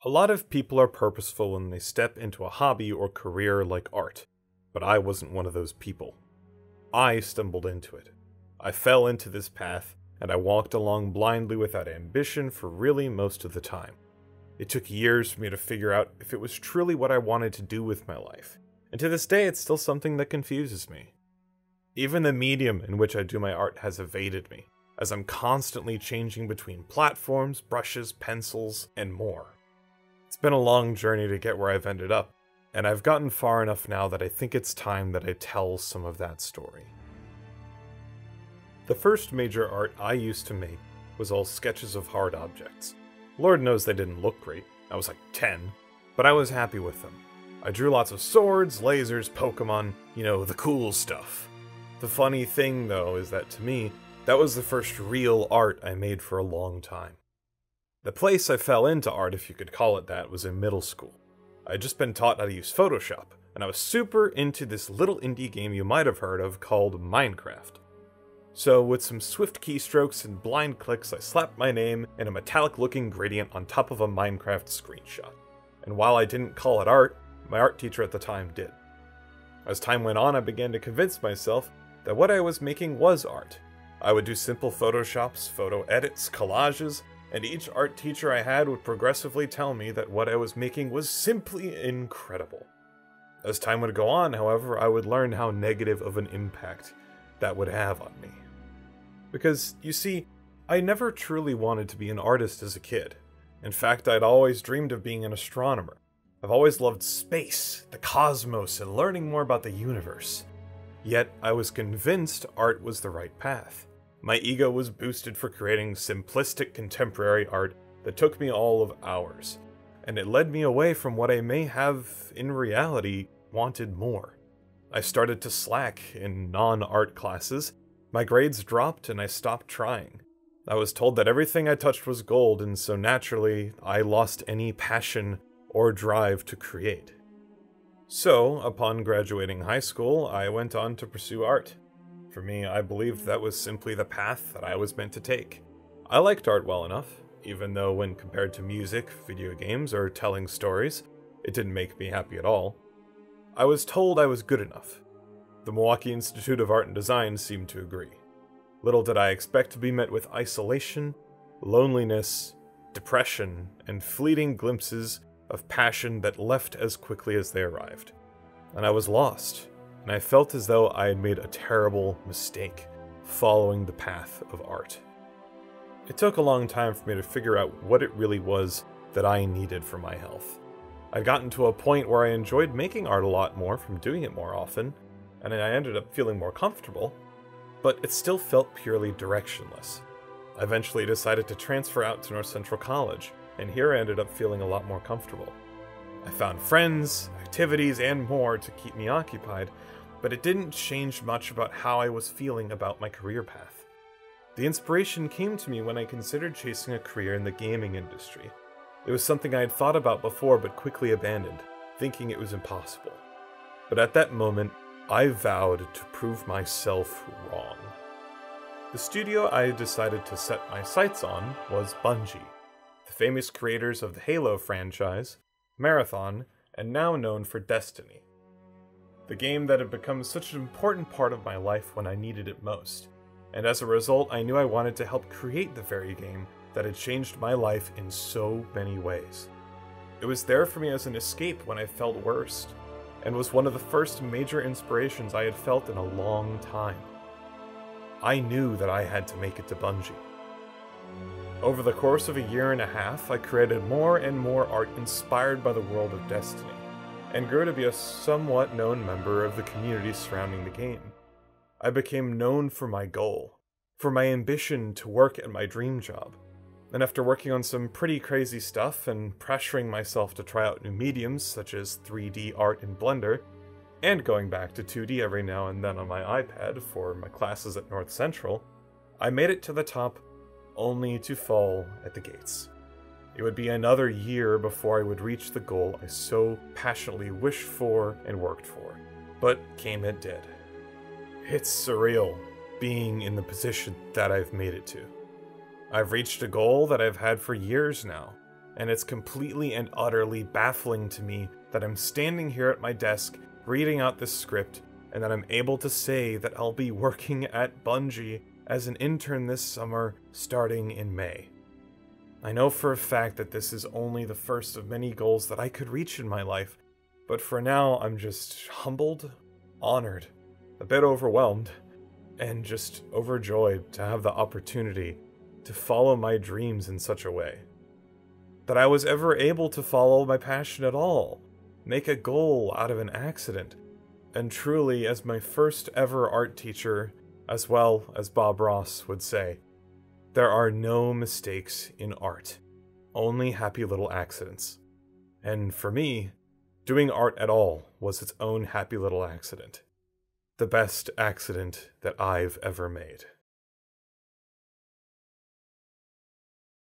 A lot of people are purposeful when they step into a hobby or career like art, but I wasn't one of those people. I stumbled into it. I fell into this path, and I walked along blindly without ambition for really most of the time. It took years for me to figure out if it was truly what I wanted to do with my life, and to this day it's still something that confuses me. Even the medium in which I do my art has evaded me, as I'm constantly changing between platforms, brushes, pencils, and more. It's been a long journey to get where I've ended up, and I've gotten far enough now that I think it's time that I tell some of that story. The first major art I used to make was all sketches of hard objects. Lord knows they didn't look great, I was like 10, but I was happy with them. I drew lots of swords, lasers, Pokemon, the cool stuff. The funny thing though is that to me, that was the first real art I made for a long time. The place I fell into art, if you could call it that, was in middle school. I had just been taught how to use Photoshop, and I was super into this little indie game you might have heard of called Minecraft. So with some swift keystrokes and blind clicks, I slapped my name in a metallic-looking gradient on top of a Minecraft screenshot. And while I didn't call it art, my art teacher at the time did. As time went on, I began to convince myself that what I was making was art. I would do simple Photoshops, photo edits, collages, and each art teacher I had would progressively tell me that what I was making was simply incredible. As time would go on, however, I would learn how negative of an impact that would have on me. Because, you see, I never truly wanted to be an artist as a kid. In fact, I'd always dreamed of being an astronomer. I've always loved space, the cosmos, and learning more about the universe. Yet, I was convinced art was the right path. My ego was boosted for creating simplistic contemporary art that took me all of hours, and it led me away from what I may have, in reality, wanted more. I started to slack in non-art classes, my grades dropped, and I stopped trying. I was told that everything I touched was gold, and so naturally, I lost any passion or drive to create. So, upon graduating high school, I went on to pursue art. For me, I believed that was simply the path that I was meant to take. I liked art well enough, even though when compared to music, video games, or telling stories, it didn't make me happy at all. I was told I was good enough. The Milwaukee Institute of Art and Design seemed to agree. Little did I expect to be met with isolation, loneliness, depression, and fleeting glimpses of passion that left as quickly as they arrived. And I was lost. And I felt as though I had made a terrible mistake following the path of art. It took a long time for me to figure out what it really was that I needed for my health. I'd gotten to a point where I enjoyed making art a lot more from doing it more often, and I ended up feeling more comfortable, but it still felt purely directionless. I eventually decided to transfer out to North Central College, and here I ended up feeling a lot more comfortable. I found friends, activities, and more to keep me occupied, but it didn't change much about how I was feeling about my career path. The inspiration came to me when I considered chasing a career in the gaming industry. It was something I had thought about before but quickly abandoned, thinking it was impossible. But at that moment, I vowed to prove myself wrong. The studio I decided to set my sights on was Bungie, the famous creators of the Halo franchise, Marathon, and now known for Destiny. The game that had become such an important part of my life when I needed it most, and as a result I knew I wanted to help create the very game that had changed my life in so many ways. It was there for me as an escape when I felt worst, and was one of the first major inspirations I had felt in a long time. I knew that I had to make it to Bungie. Over the course of a year and a half, I created more and more art inspired by the world of Destiny, and grew to be a somewhat known member of the community surrounding the game. I became known for my goal, for my ambition to work at my dream job, and after working on some pretty crazy stuff and pressuring myself to try out new mediums such as 3D art in Blender, and going back to 2D every now and then on my iPad for my classes at North Central, I made it to the top only to fall at the gates. It would be another year before I would reach the goal I so passionately wished for and worked for. But came it did. It's surreal being in the position that I've made it to. I've reached a goal that I've had for years now, and it's completely and utterly baffling to me that I'm standing here at my desk reading out this script, and that I'm able to say that I'll be working at Bungie as an intern this summer starting in May. I know for a fact that this is only the first of many goals that I could reach in my life, but for now I'm just humbled, honored, a bit overwhelmed, and just overjoyed to have the opportunity to follow my dreams in such a way. That I was ever able to follow my passion at all, make a goal out of an accident, and truly, as my first ever art teacher, as well as Bob Ross would say, there are no mistakes in art, only happy little accidents. And for me, doing art at all was its own happy little accident. The best accident that I've ever made.